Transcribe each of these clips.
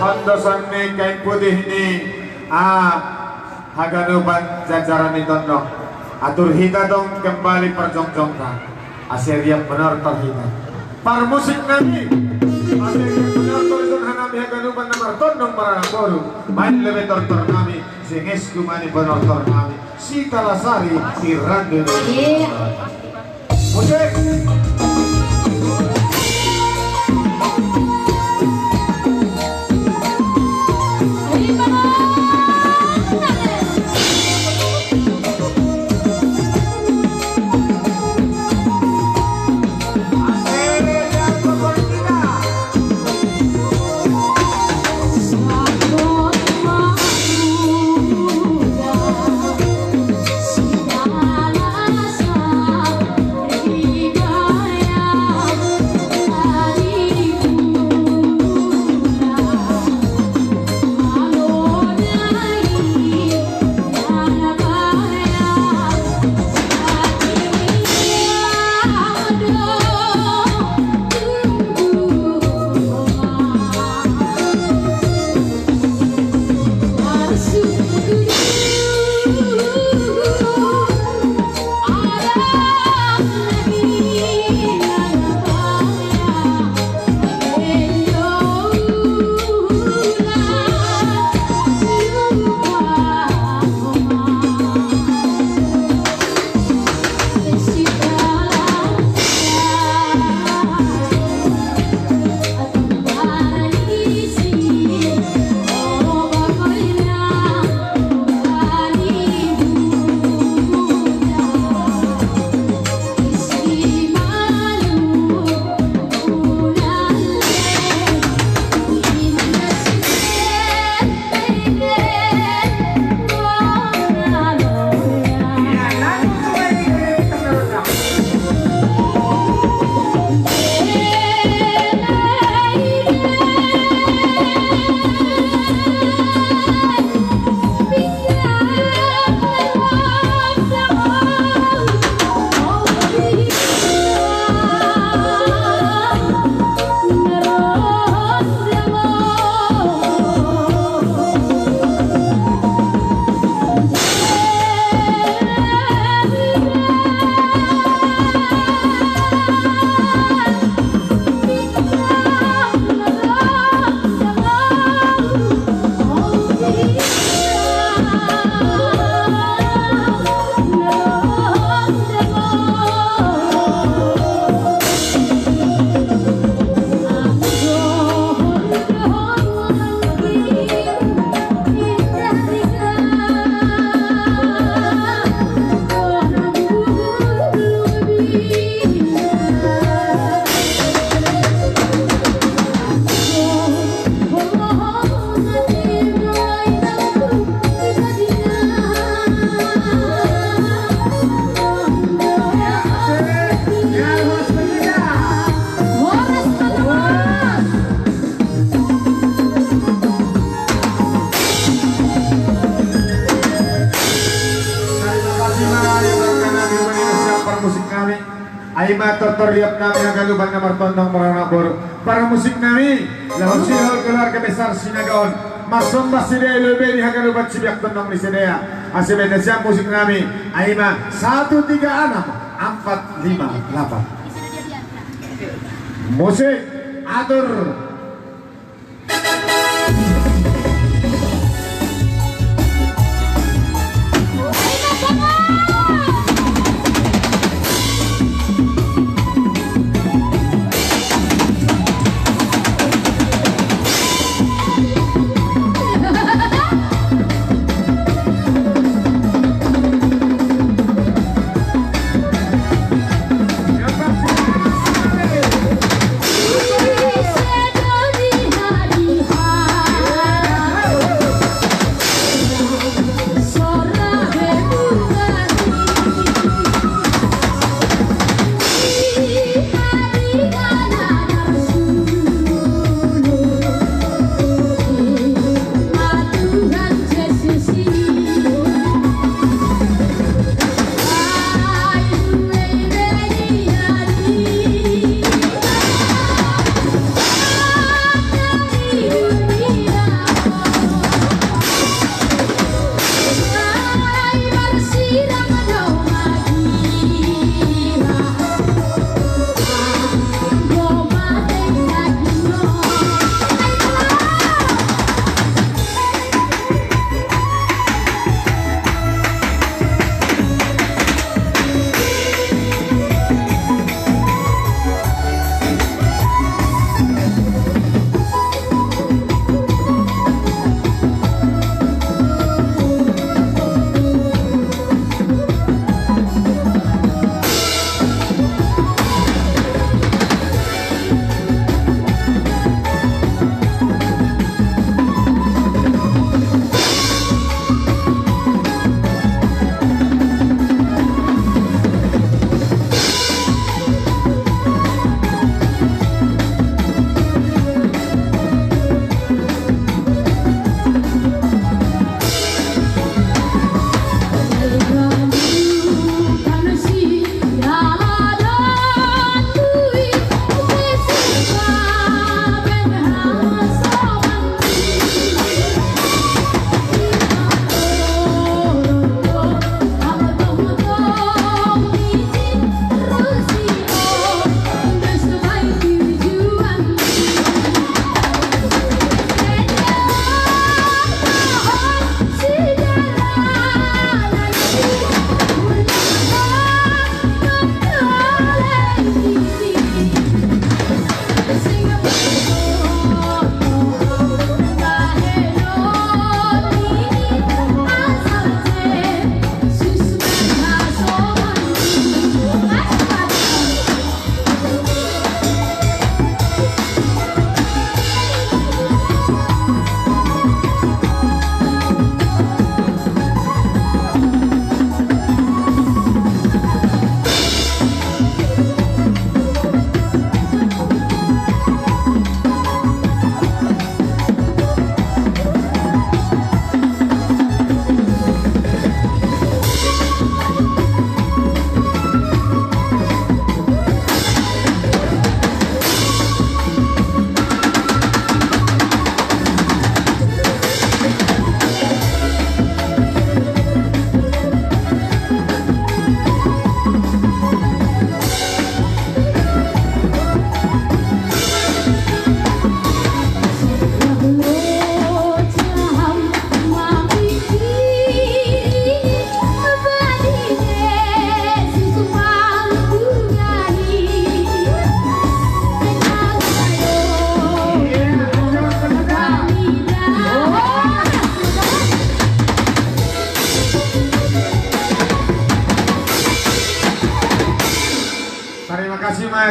Hondosan ni kain putih ni haganuban jajaran ni tondok atur hita dong kembali perjongjong ka aseriak benar terhita par musik nami aseriak benar terjun hanami haganuban namar tondong para boru main lebih tortor nami singes kumani benar tor nami Sita Lasari Tirandu musik Aima totoriap nami ang kaluban na martondong maranabor para musik nami lahos sihol keluarga besar Sinagaon masomba sidea lebih di hagaluban sibiak tondong ni sidea asibay na siya musik nami Aima 136 458 musik atur Said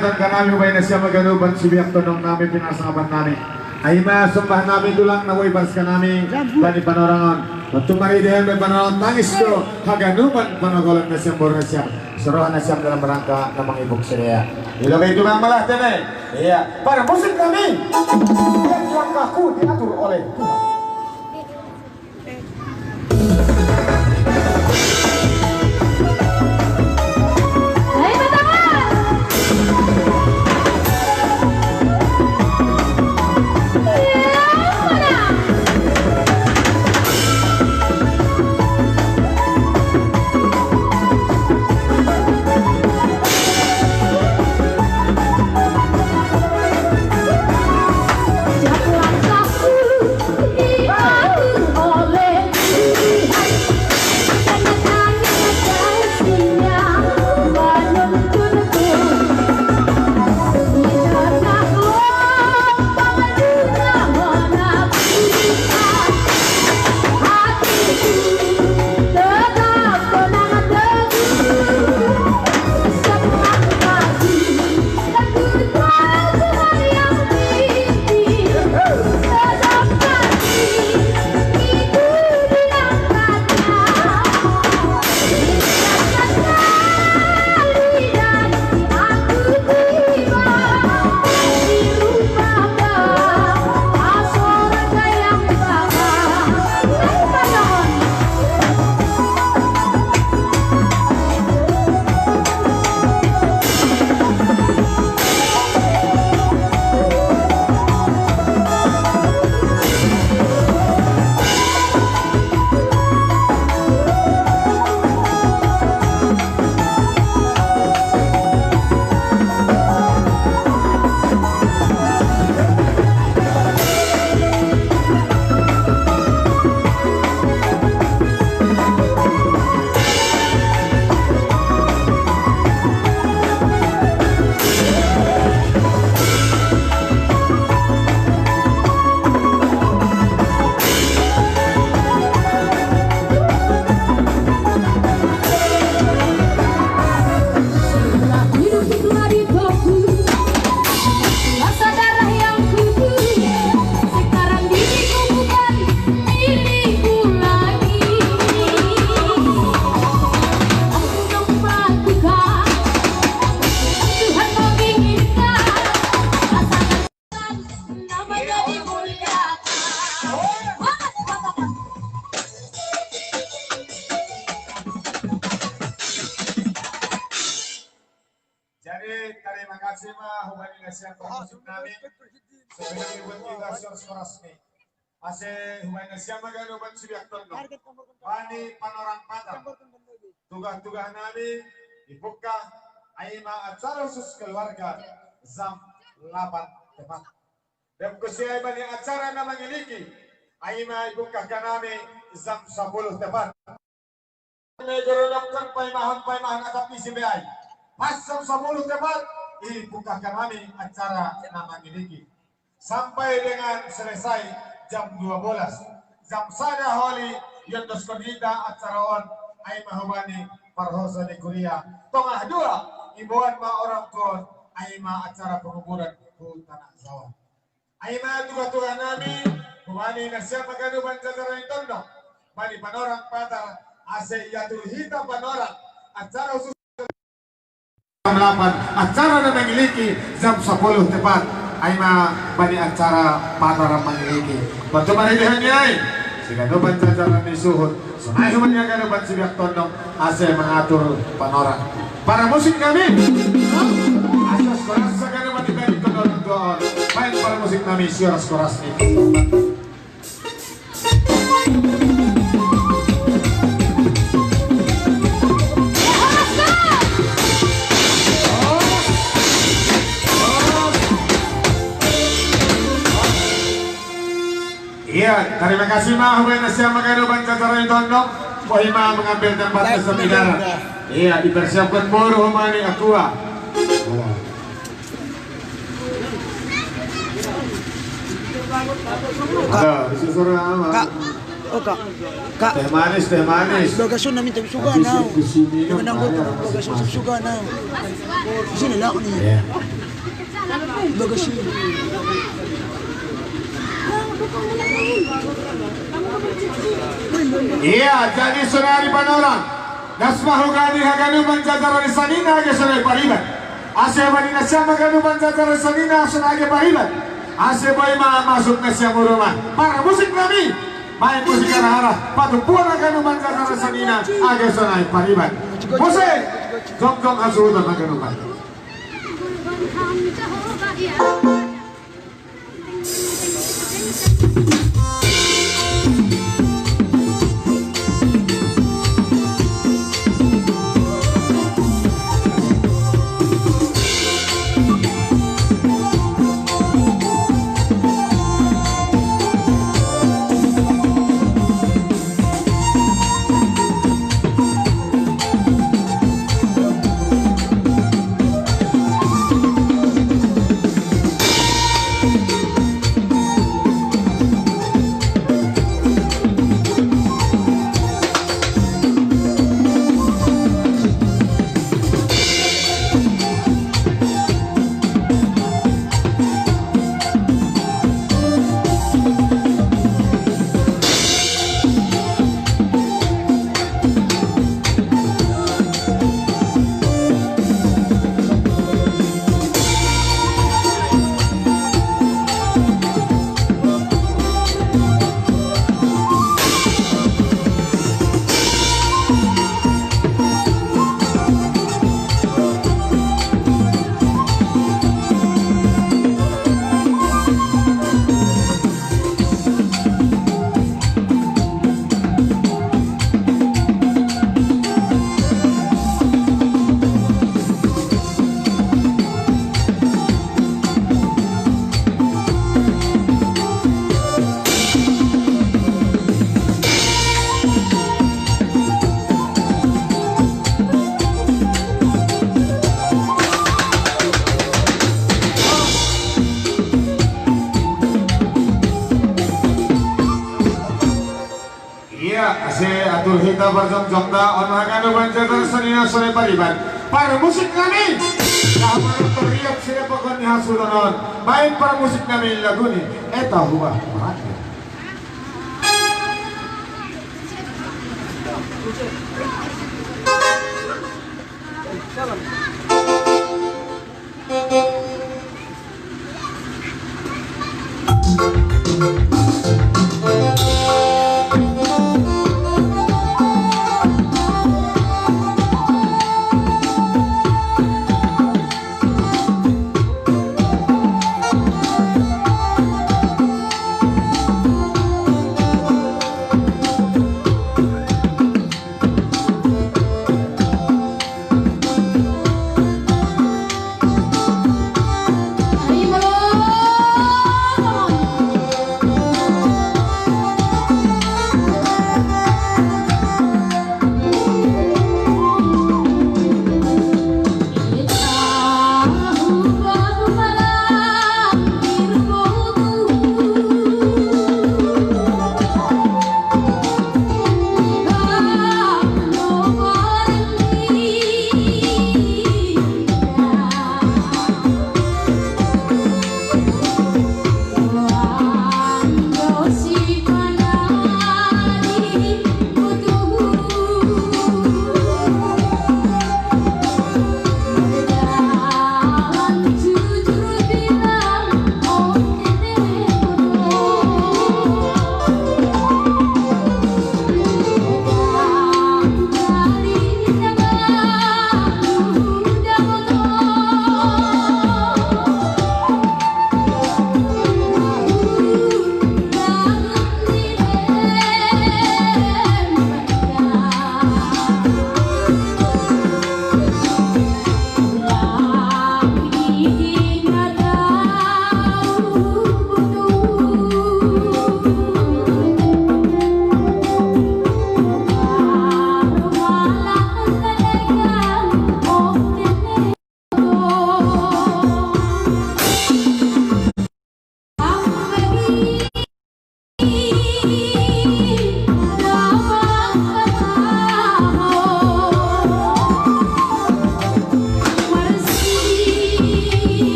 dan kanami ubay na siya maganuban si biyak tonong nami pinasaban nami. Ay masumpah nami tulang na waibars ka nami bani panorangon. Tumari dihan may panorangon tangis ko haganuban panogolan na siyang burna siya. Suruhan na siya dalam rangka na mga ibok siya. Ilagay ito mga malah din eh. Iya, para musik kami. Yang langkahku diatur oleh Tuhan. Terima kasih mah hubungi nasihat musik nami sebagai kita resmi masih hubungi nasihat magano ban sibiak tondo pani panorang patang tugas-tugas nami dibuka aima acara khusus keluarga jam 8 tepat dan kusiai bani acara na mangiliki aima dibuka kanami jam 10 tepat megeronapkan paimahan atap isi beai pas jam 10 tepat dibukakan kami acara nama miliki sampai dengan selesai jam 12 jam sada holi yang doskondita acara on ay mahubani parhosa di kuliah tengah dua ibuan ma orang tua ay ma acara penguburan ku tanah sawah ay ma tuga-tuga nami hubani nasya maganuban jatara tondo bani panorang patar ase yatul hita panorang acara khusus 8 acara na mangiliki jam 10 tepat ay bani acara patara mangiliki bantu maridihan niya ay siganuban jajaran ni suhod sunahuman niya ganuban si biak tondong asa mengatur panorang para musik kami asas koras sa ganuban ni biak tondong doon baik para musik kami siaras koras ni Iya, terima kasih mah hubungan nasihat maganuban jajaran ni Tondo Wahima mengambil tempat kesembilan. Iya, dipersiapkan moro humani aqua. Ada, disuruh apa? O ka. Teh manis. Bagasyon namin tayo suga na. Mananggot ko bagasyon sa suga na. Sino na ako niya? Yeah. Bagasyon. Iya, jadi sunari panoran. Nasmahu gani haganuman jajara sanina age sunai paribat. Ase bani nasya maganuman jajara sanina sunai paribat. Ase boy masuk nasya muruma. Para musik kami. Main musik arah patupuan haganuman jajara sanina age sunai paribat. Musik jong asudan haganuman. Ase atur hita berjong-jongda onhaganu banjatan sanina sore pariban. Para musik kami kamu teriak sila pagod ni hasudanon. Main para musik kami lagu ni eta huwa.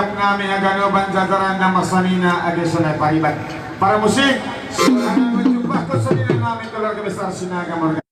Siap nami aganuban jajaran nama sanina ade sunai pariban. Para musik, silakan menjumpa ke sanina nami keluarga besar Sinaga Morgani.